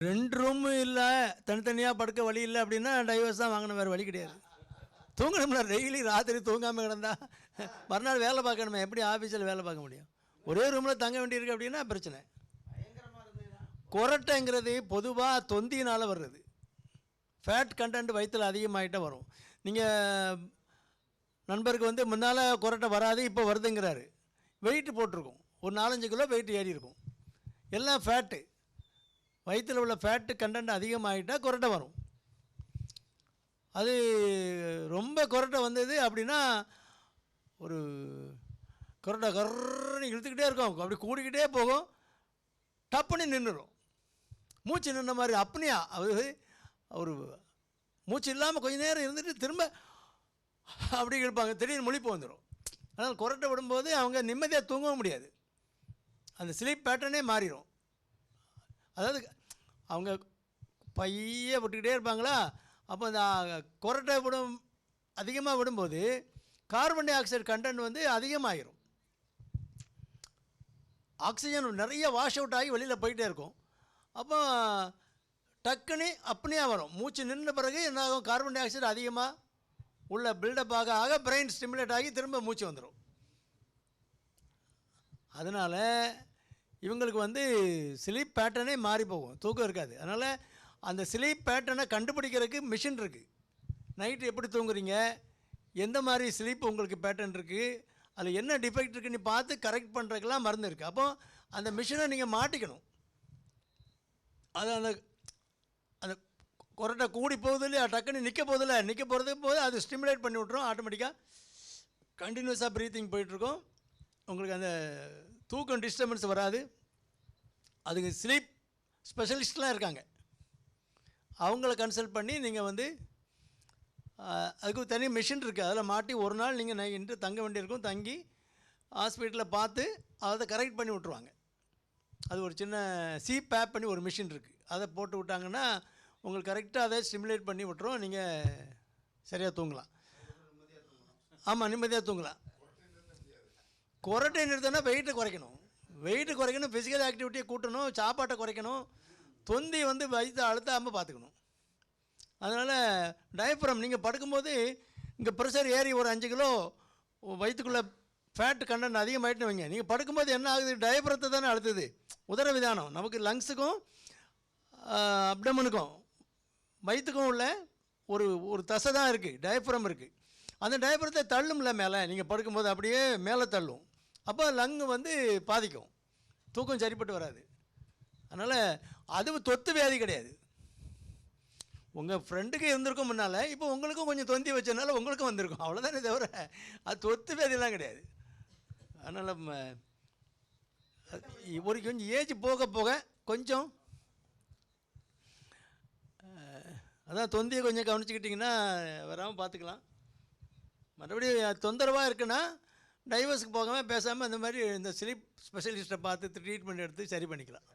2 room இல்லை, தனித்தனியாக படுக்க வழி இல்லை அப்படின்னா டைவர்ஸ் தான் வாங்கணும், வேறு வழி கிடையாது. தூங்கணும்ல, டெய்லி ராத்திரி தூங்காமல் கிடந்தா மறுநாள் வேலை பார்க்கணுமே, எப்படி ஆஃபீஸில் வேலை பார்க்க முடியும்? ஒரே ரூமில் தங்க வேண்டியிருக்கு அப்படின்னா பிரச்சனை. கொரட்டைங்கிறது பொதுவாக தொந்தினால் வர்றது. ஃபேட் கண்டென்ட் வயிற்றில் அதிகமாகிட்டே வரும். நீங்கள் நண்பருக்கு வந்து முன்னால் கொரட்டை வராது, இப்போ வருதுங்கிறாரு. வெயிட்டு போட்டிருக்கும், ஒரு 4-5 கிலோ வெயிட் ஏறி இருக்கும். எல்லாம் ஃபேட்டு, வயிற்றில் உள்ள ஃபேட்டு கண்டென்ட் அதிகமாகிட்டால் கொரட்டை வரும். அது ரொம்ப கொரட்டை வந்தது அப்படின்னா ஒரு கொரட்டை கர்ன்னு இழுத்துக்கிட்டே இருக்கும், அப்படி கூடிக்கிட்டே போகும், டப்புன்னு நின்றுடும். மூச்சு நின்ற மாதிரி அப்பனியா ஒரு மூச்சு இல்லாமல் கொஞ்சம் நேரம் இருந்துட்டு திரும்ப அப்படி இருப்பாங்க, திடீர்னு முழிப்பு வந்துடும். அதனால் கொரட்டை விடும்போது அவங்க நிம்மதியாக தூங்கவும் முடியாது, அந்த ஸ்லீப் பேட்டர்னே மாறிடும். அதாவது அவங்க பைய விட்டுக்கிட்டே இருப்பாங்களா, அப்போ அந்த கொரட்டை அதிகமாக விடும்போது கார்பன் டை ஆக்சைடு கண்டென்ட் வந்து அதிகமாகிடும். ஆக்சிஜன் நிறைய வாஷ் அவுட் ஆகி வெளியில் போயிட்டே இருக்கும். அப்போ டக்குன்னு அப்பனியாக வரும். மூச்சு நின்ற பிறகு என்ன ஆகும், கார்பன் டை ஆக்சைடு அதிகமாக உள்ள பில்டப் ஆக பிரெயின் ஸ்டிமுலேட் ஆகி திரும்ப மூச்சு வந்துடும். அதனால் இவங்களுக்கு வந்து ஸ்லீப் பேட்டர்னே மாறி போகும், தூக்கம் இருக்காது. அதனால் அந்த ஸ்லீப் பேட்டர்னை கண்டுபிடிக்கிறதுக்கு மிஷின் இருக்குது. நைட்டு எப்படி தூங்குறீங்க, எந்த மாதிரி ஸ்லீப் உங்களுக்கு பேட்டர்ன் இருக்குது, அதில் என்ன டிஃபெக்ட் இருக்குன்னு பார்த்து கரெக்ட் பண்ணுறதுக்கெல்லாம் மருந்து இருக்குது. அப்போ அந்த மிஷினை நீங்கள் மாட்டிக்கணும். அது அந்த அந்த கொரட்டை கூடி போகுது இல்லையா, டக்குன்னு நிற்க போகிறதுக்கு போது அது ஸ்டிமுலேட் பண்ணி விட்ரும். ஆட்டோமேட்டிக்காக கண்டினியூஸாக ப்ரீத்திங் போயிட்டுருக்கும். உங்களுக்கு அந்த தூக்கம் டிஸ்டர்பன்ஸ் வராது. அதுக்கு ஸ்லீப் ஸ்பெஷலிஸ்ட்லாம் இருக்காங்க, அவங்கள கன்சல்ட் பண்ணி நீங்கள் வந்து அதுக்கு தனி மிஷின் இருக்குது, அதில் மாட்டி ஒரு நாள் நீங்கள் நைட்டு தங்க வேண்டியிருக்கும். தங்கி ஹாஸ்பிட்டலில் பார்த்து அதை கரெக்ட் பண்ணி விட்ருவாங்க. அது ஒரு சின்ன பேப் பண்ணி ஒரு மிஷின் இருக்குது, அதை போட்டு விட்டாங்கன்னா உங்களுக்கு கரெக்டாக அதை ஸ்டிமுலேட் பண்ணி விட்டுரும். நீங்கள் சரியாக தூங்கலாம். ஆமாம், நிம்மதியாக தூங்கலாம். கொரட்டை நிறுத்தினா வெயிட்டை குறைக்கணும், ஃபிசிக்கல் ஆக்டிவிட்டியை கூட்டணும், சாப்பாட்டை குறைக்கணும், தொந்தி வந்து வயிற்று அழுத்தாமல் பார்த்துக்கணும். அதனால் டயப்ரம் நீங்கள் படுக்கும்போது இங்கே ப்ரெஷர் ஏறி ஒரு 5 கிலோ வயிற்றுக்குள்ளே ஃபேட் கண்டென்ட் அதிகமாகிட்டுன்னு வைங்க, நீங்கள் படுக்கும்போது என்ன ஆகுது, டயப்ரத்தை தானே அழுத்துது. உதரவிதானம் நமக்கு லங்ஸுக்கும் அப்டமனுக்கும் வயிற்றுக்கும் உள்ள ஒரு தசை தான் இருக்குது, டயப்ரம் இருக்குது. அந்த டயப்ரத்தை தள்ளும்ல மேலே, நீங்கள் படுக்கும்போது அப்படியே மேலே தள்ளும். அப்போ லங்கு வந்து பாதிக்கும், தூக்கம் சரிப்பட்டு வராது. அதனால் அது தொத்து வியாதி கிடையாது. உங்கள் ஃப்ரெண்டுக்கு இருந்திருக்கும் முன்னால், இப்போ உங்களுக்கும் கொஞ்சம் தொந்தி வச்சதுனால உங்களுக்கும் வந்திருக்கும், அவ்வளோதானே தவிர அது தொத்து வியாதிலாம் கிடையாது. அதனால் ஒரு கொஞ்சம் ஏஜ் போக போக கொஞ்சம் அதான் தொந்தியை கொஞ்சம் கவனிச்சிக்கிட்டிங்கன்னா வராமல் பார்த்துக்கலாம். மற்றபடி தொந்தரவாக இருக்குன்னா டைவர்ஸுக்கு போகாமல் பேசாமல் அந்த மாதிரி இந்த ஸ்லீப் ஸ்பெஷலிஸ்ட்டை பார்த்து ட்ரீட்மெண்ட் எடுத்து சரி பண்ணிக்கலாம்.